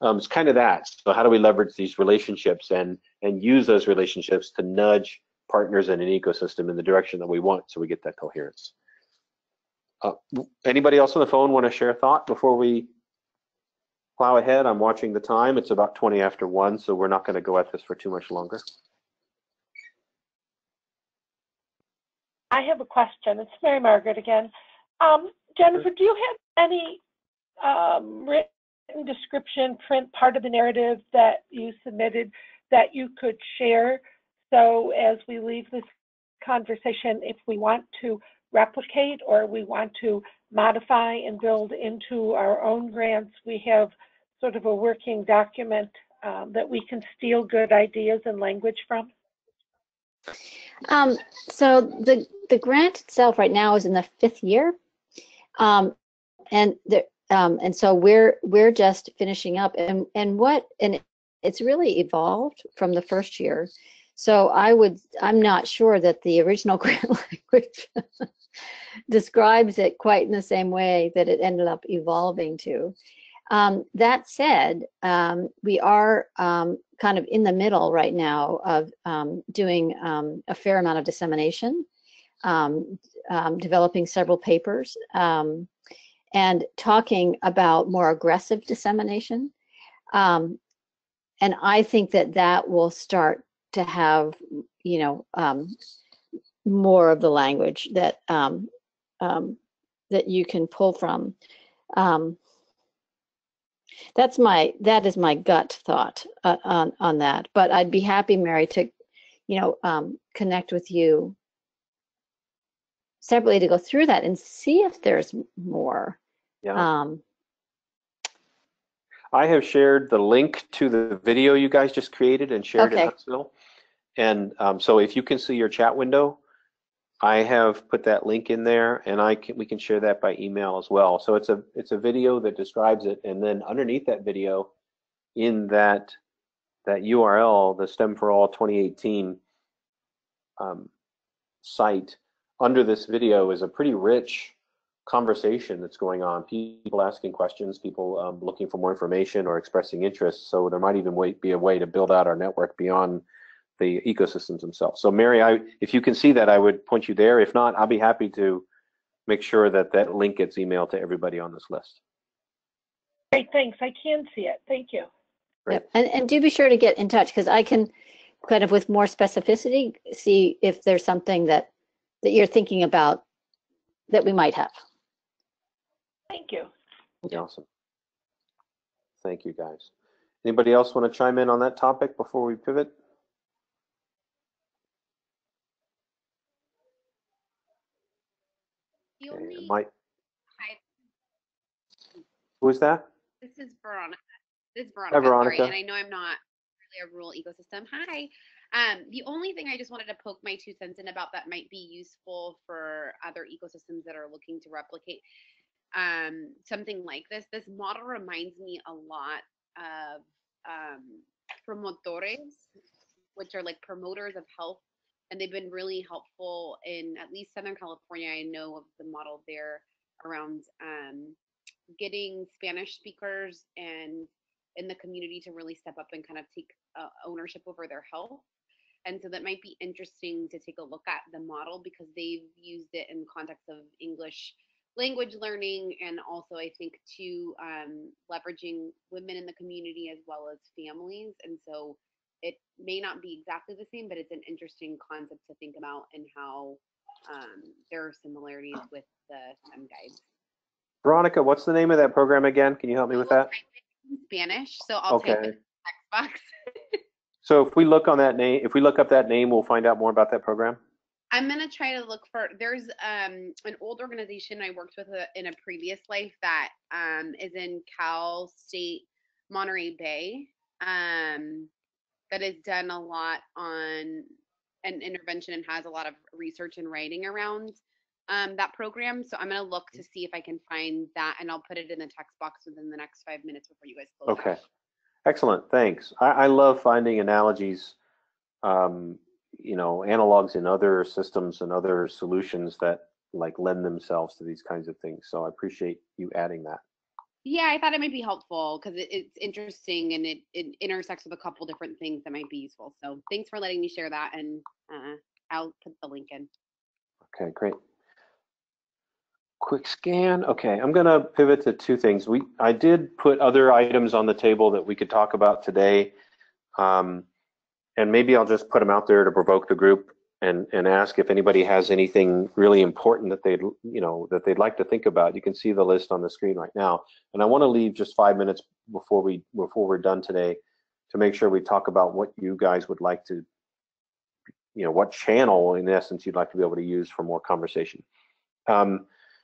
It's kind of that. So how do we leverage these relationships and use those relationships to nudge partners in an ecosystem in the direction that we want, so we get that coherence? Anybody else on the phone want to share a thought before we plow ahead? I'm watching the time. It's about 20 after 1, so we're not going to go at this for too much longer. I have a question. It's Mary Margaret again. Jennifer, do you have any written description, print part of the narrative that you submitted that you could share? So as we leave this conversation, if we want to replicate or we want to modify and build into our own grants, we have sort of a working document that we can steal good ideas and language from? So the grant itself right now is in the 5th year, and so we're just finishing up, and it's really evolved from the first year. So I'm not sure that the original grant language describes it quite in the same way that it ended up evolving to. That said, we are kind of in the middle right now of doing a fair amount of dissemination, developing several papers, and talking about more aggressive dissemination. And I think that will start to have, more of the language that that you can pull from. That is my gut thought on that. But I'd be happy, Mary, to connect with you separately to go through that and see if there's more. Yeah. I have shared the link to the video you guys just created and shared in Huntsville. And so if you can see your chat window, I have put that link in there, and we can share that by email as well. So it's a video that describes it, and then underneath that video, in that URL, the STEM for All 2018 site, under this video is a pretty rich conversation that's going on. People asking questions, people looking for more information or expressing interest. So there might even be a way to build out our network beyond the ecosystems themselves. So Mary, if you can see that, I would point you there. If not, I'll be happy to make sure that link gets emailed to everybody on this list. Great, thanks. I can see it. Thank you. Yep. And do be sure to get in touch, because I can kind of with more specificity see if there's something that you're thinking about that we might have. Thank you. Awesome. Thank you, guys. Anybody else want to chime in on that topic before we pivot? The only might. Hi, Who is that? this is Veronica. This is Hi, Veronica, sorry. Veronica. And I know I'm not really a rural ecosystem. Hi. The only thing I just wanted to poke my 2 cents in about that might be useful for other ecosystems that are looking to replicate something like this model reminds me a lot of promotores, which are like promoters of health, and they've been really helpful in at least Southern California. I know of the model there around getting Spanish speakers and in the community to really step up and kind of take ownership over their health. And so that might be interesting to take a look at the model because they've used it in the context of English language learning and also I think too leveraging women in the community as well as families. And so it may not be exactly the same, but it's an interesting concept to think about and how there are similarities with the STEM guides. Veronica, what's the name of that program again? Can you help me with that? In Spanish, so I'll type it in the text box. So if we look on that name, if we look up that name, we'll find out more about that program. I'm gonna try to look for. There's an old organization I worked with in a previous life that is in Cal State Monterey Bay that has done a lot on an intervention and has a lot of research and writing around that program. So I'm gonna look to see if I can find that, and I'll put it in the text box within the next 5 minutes before you guys close out. Okay, excellent, thanks. I love finding analogies, you know, analogs in other systems and other solutions that like lend themselves to these kinds of things. So I appreciate you adding that. Yeah, I thought it might be helpful because it's interesting and it intersects with a couple different things that might be useful. So thanks for letting me share that, and I'll put the link in. Okay, great. Quick scan. Okay, I'm going to pivot to two things. I did put other items on the table that we could talk about today, and maybe I'll just put them out there to provoke the group and ask if anybody has anything really important that they'd like to think about. You can see the list on the screen right now, and I want to leave just 5 minutes before we're done today to make sure we talk about what you guys would like to, what channel in essence you'd like to be able to use for more conversation.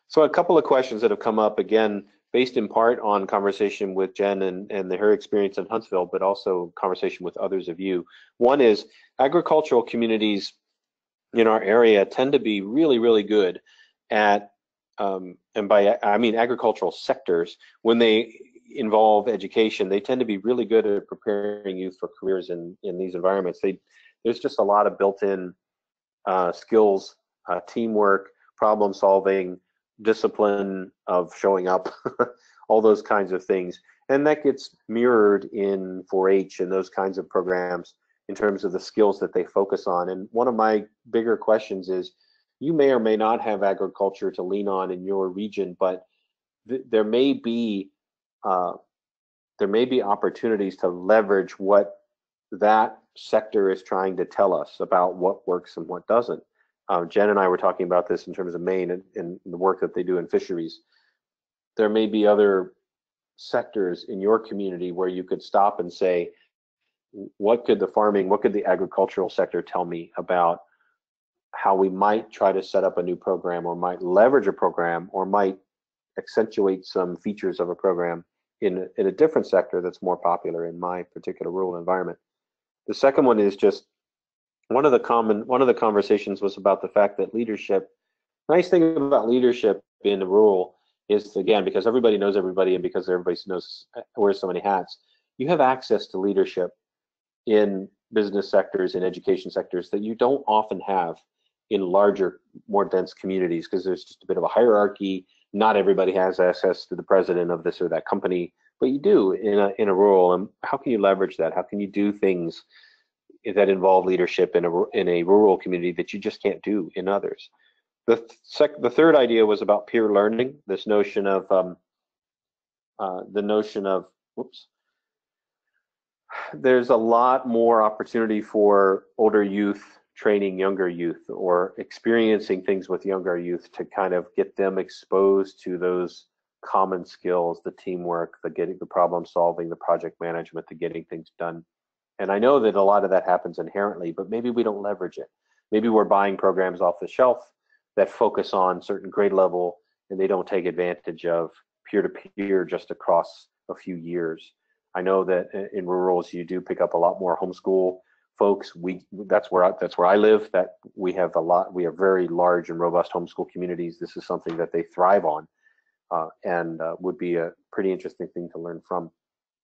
So a couple of questions that have come up, again, based in part on conversation with Jen and her experience in Huntsville, but also conversation with others of you. One is agricultural communities in our area tend to be really, really good at, and by I mean agricultural sectors, when they involve education, they tend to be really good at preparing youth for careers in these environments. There's just a lot of built-in skills, teamwork, problem solving, discipline of showing up, all those kinds of things. And that gets mirrored in 4-H and those kinds of programs in terms of the skills that they focus on. And one of my bigger questions is, you may or may not have agriculture to lean on in your region, but there may be opportunities to leverage what that sector is trying to tell us about what works and what doesn't. Jen and I were talking about this in terms of Maine and the work that they do in fisheries. There may be other sectors in your community where you could stop and say, what could the agricultural sector tell me about how we might try to set up a new program, or might leverage a program, or might accentuate some features of a program in a different sector that's more popular in my particular rural environment. The second one is just, one of the conversations was about the fact that leadership, nice thing about leadership in the rural is, again, because everybody knows everybody and because everybody wears so many hats, you have access to leadership in business sectors, in education sectors, that you don't often have in larger, more dense communities, because there's just a bit of a hierarchy. Not everybody has access to the president of this or that company, but you do in a rural. And how can you leverage that? How can you do things that involve leadership in a rural community that you just can't do in others? The third idea was about peer learning. This notion of there's a lot more opportunity for older youth training younger youth, or experiencing things with younger youth, to kind of get them exposed to those common skills, the teamwork, the problem solving, the project management, the getting things done. And I know that a lot of that happens inherently, but maybe we don't leverage it. Maybe we're buying programs off the shelf that focus on certain grade level and they don't take advantage of peer-to-peer just across a few years. I know that in rurals you do pick up a lot more homeschool folks. That's where I live. That we have very large and robust homeschool communities. This is something that they thrive on, and would be a pretty interesting thing to learn from.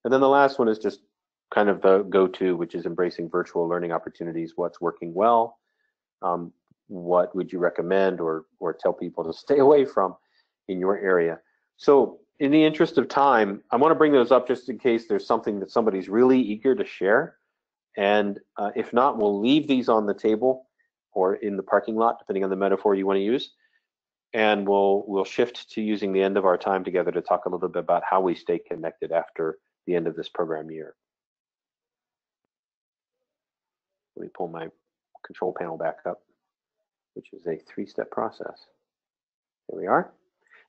And then the last one is just kind of the go-to, which is embracing virtual learning opportunities. What's working well? What would you recommend or tell people to stay away from in your area? So in the interest of time, I want to bring those up just in case there's something that somebody's really eager to share. And if not, we'll leave these on the table or in the parking lot, depending on the metaphor you want to use. And we'll shift to using the end of our time together to talk a little bit about how we stay connected after the end of this program year. Let me pull my control panel back up, which is a 3-step process. Here we are.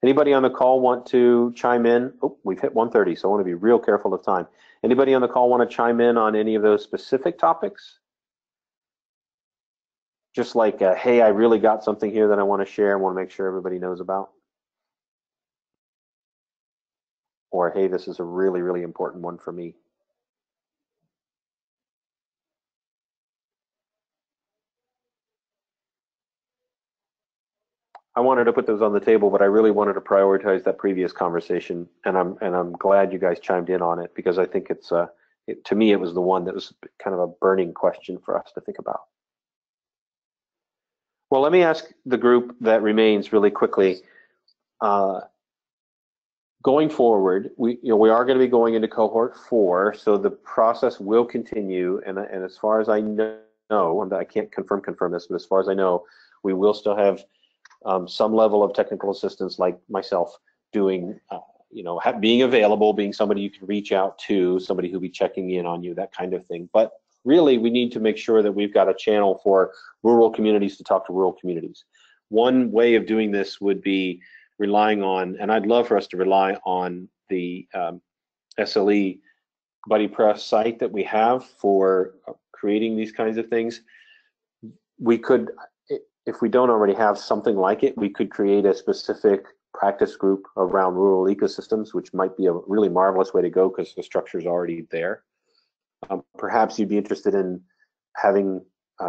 Anybody on the call want to chime in? Oh, we've hit 1:30, so I want to be real careful of time. Anybody on the call want to chime in on any of those specific topics? Just like, hey, I really got something here that I want to share and want to make sure everybody knows about. Or, hey, this is a really, really important one for me. I wanted to put those on the table, but I really wanted to prioritize that previous conversation, and I'm glad you guys chimed in on it, because I think it's to me it was the one that was kind of a burning question for us to think about. Well, let me ask the group that remains really quickly. Going forward, we are going to be going into cohort 4, so the process will continue, and as far as I know, I can't confirm this, but as far as I know, we will still have some level of technical assistance, like myself, doing, being available, being somebody you can reach out to, somebody who'll be checking in on you, that kind of thing. But really, we need to make sure that we've got a channel for rural communities to talk to rural communities. One way of doing this would be relying on, and I'd love for us to rely on the SLE Buddy Press site that we have for creating these kinds of things. We could, if we don't already have something like it, we could create a specific practice group around rural ecosystems, which might be a really marvelous way to go because the structure is already there. Perhaps you'd be interested in having,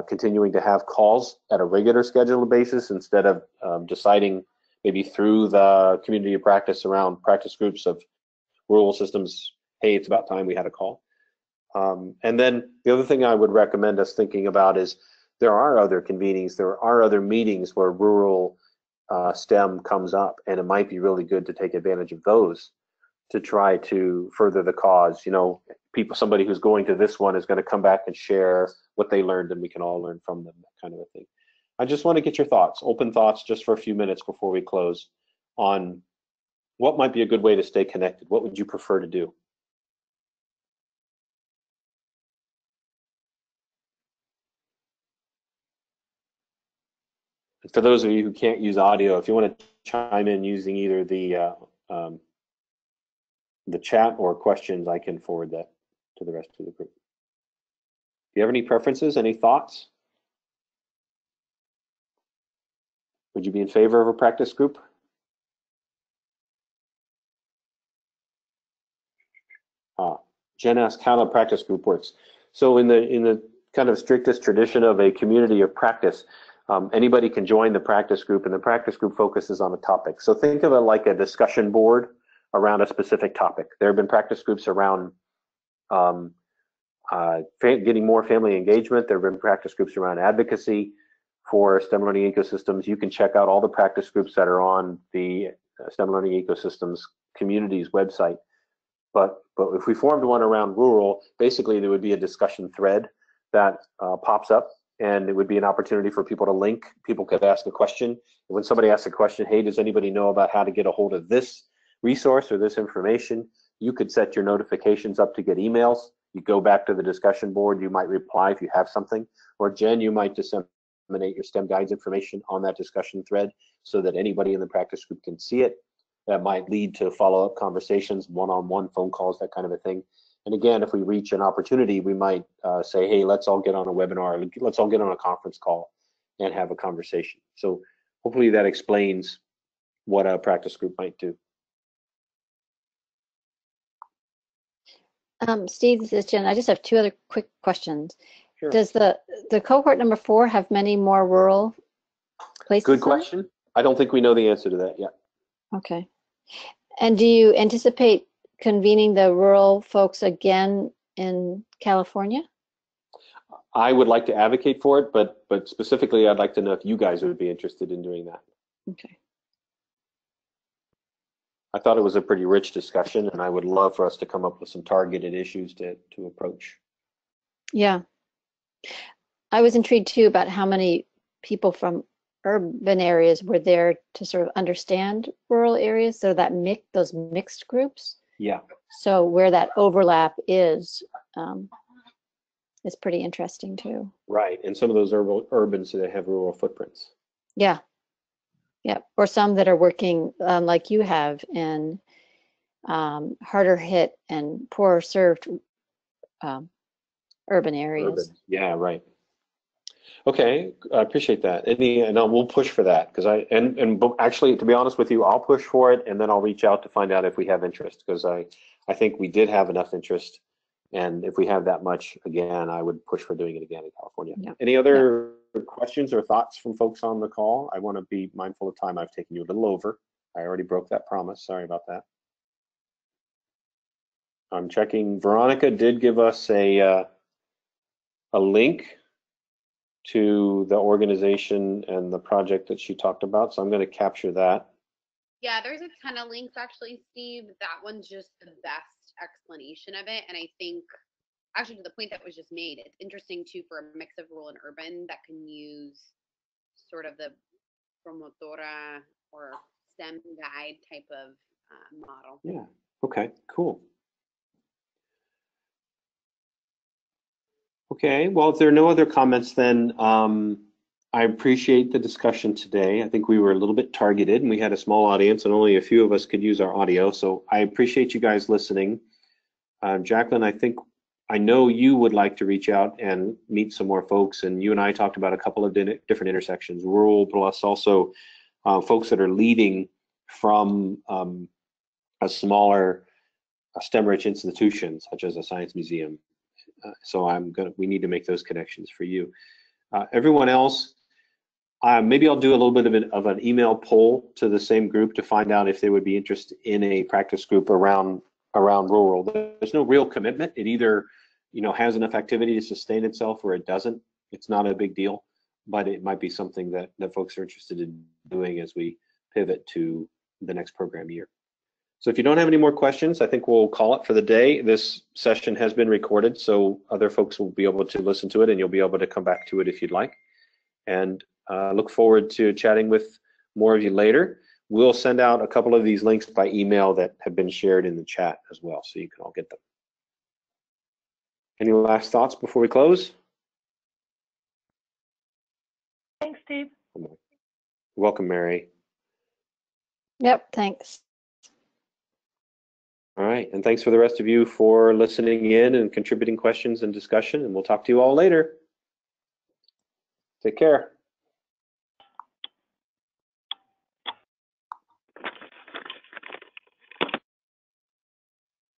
continuing to have calls at a regular scheduled basis instead of deciding maybe through the community of practice around practice groups of rural systems, hey, it's about time we had a call. And then the other thing I would recommend us thinking about is there are other convenings, there are other meetings where rural STEM comes up, and it might be really good to take advantage of those to try to further the cause. Somebody who's going to this one is going to come back and share what they learned, and we can all learn from them, that kind of a thing. I just want to get your thoughts, open thoughts, just for a few minutes before we close, on what might be a good way to stay connected. What would you prefer to do? For those of you who can't use audio, if you want to chime in using either the chat or questions, I can forward that to the rest of the group. Do you have any preferences, any thoughts? Would you be in favor of a practice group? Jen asked how the practice group works. So in the kind of strictest tradition of a community of practice, anybody can join the practice group, and the practice group focuses on a topic. So think of it like a discussion board around a specific topic. There have been practice groups around getting more family engagement. There have been practice groups around advocacy for STEM learning ecosystems. You can check out all the practice groups that are on the STEM learning ecosystems community's website. But if we formed one around rural, basically there would be a discussion thread that pops up, and it would be an opportunity for people to link. People could ask a question. When somebody asks a question, hey, does anybody know about how to get a hold of this resource or this information? You could set your notifications up to get emails. You go back to the discussion board. You might reply if you have something. Or Jen, you might disseminate your STEM guides information on that discussion thread so that anybody in the practice group can see it. That might lead to follow-up conversations, one-on-one phone calls, that kind of a thing. And again, if we reach an opportunity, we might say, hey, let's all get on a webinar, let's all get on a conference call and have a conversation. So hopefully that explains what a practice group might do. Steve, this is Jen. I just have two other quick questions. Sure. Does the cohort number 4 have many more rural places? Good question. I don't think we know the answer to that yet. Okay. And do you anticipate convening the rural folks again in California? I would like to advocate for it, but specifically, I'd like to know if you guys would be interested in doing that. Okay. I thought it was a pretty rich discussion, and I would love for us to come up with some targeted issues to approach. Yeah. I was intrigued too about how many people from urban areas were there to sort of understand rural areas, so that those mixed groups. Yeah. So where that overlap is pretty interesting too. Right, and some of those urbans that have rural footprints. Yeah. Yeah, or some that are working like you have in harder hit and poorer served urban areas. Urban. Yeah, right. Okay, I appreciate that. And we'll push for that because actually, to be honest with you, I'll push for it, and then I'll reach out to find out if we have interest, because I think we did have enough interest, and if we have that much again, I would push for doing it again in California. Yeah. Any other questions or thoughts from folks on the call? I want to be mindful of time. I've taken you a little over. I already broke that promise. Sorry about that. I'm checking. Veronica did give us a link to the organization and the project that she talked about, so I'm going to capture that. Yeah, there's a ton of links actually, Steve. That one's just the best explanation of it, and I think actually to the point that was just made, it's interesting too for a mix of rural and urban that can use sort of the promotora or STEM guide type of model. Yeah. Okay. Cool. Okay, well, if there are no other comments, then I appreciate the discussion today. I think we were a little bit targeted, and we had a small audience, and only a few of us could use our audio, so I appreciate you guys listening. Jacqueline, I know you would like to reach out and meet some more folks, and you and I talked about a couple of different intersections, rural plus also folks that are leading from a smaller STEM-rich institution, such as a science museum. So we need to make those connections for you. Everyone else, maybe I'll do a little bit of an email poll to the same group to find out if they would be interested in a practice group around rural. There's no real commitment. It either has enough activity to sustain itself or it doesn't. It's not a big deal, but it might be something that folks are interested in doing as we pivot to the next program year. So if you don't have any more questions, I think we'll call it for the day. This session has been recorded, so other folks will be able to listen to it, and you'll be able to come back to it if you'd like. And look forward to chatting with more of you later. We'll send out a couple of these links by email that have been shared in the chat as well, so you can all get them. Any last thoughts before we close? Thanks, Steve. Welcome, Mary. Yep, thanks. All right, and thanks for the rest of you for listening in and contributing questions and discussion, and we'll talk to you all later. Take care.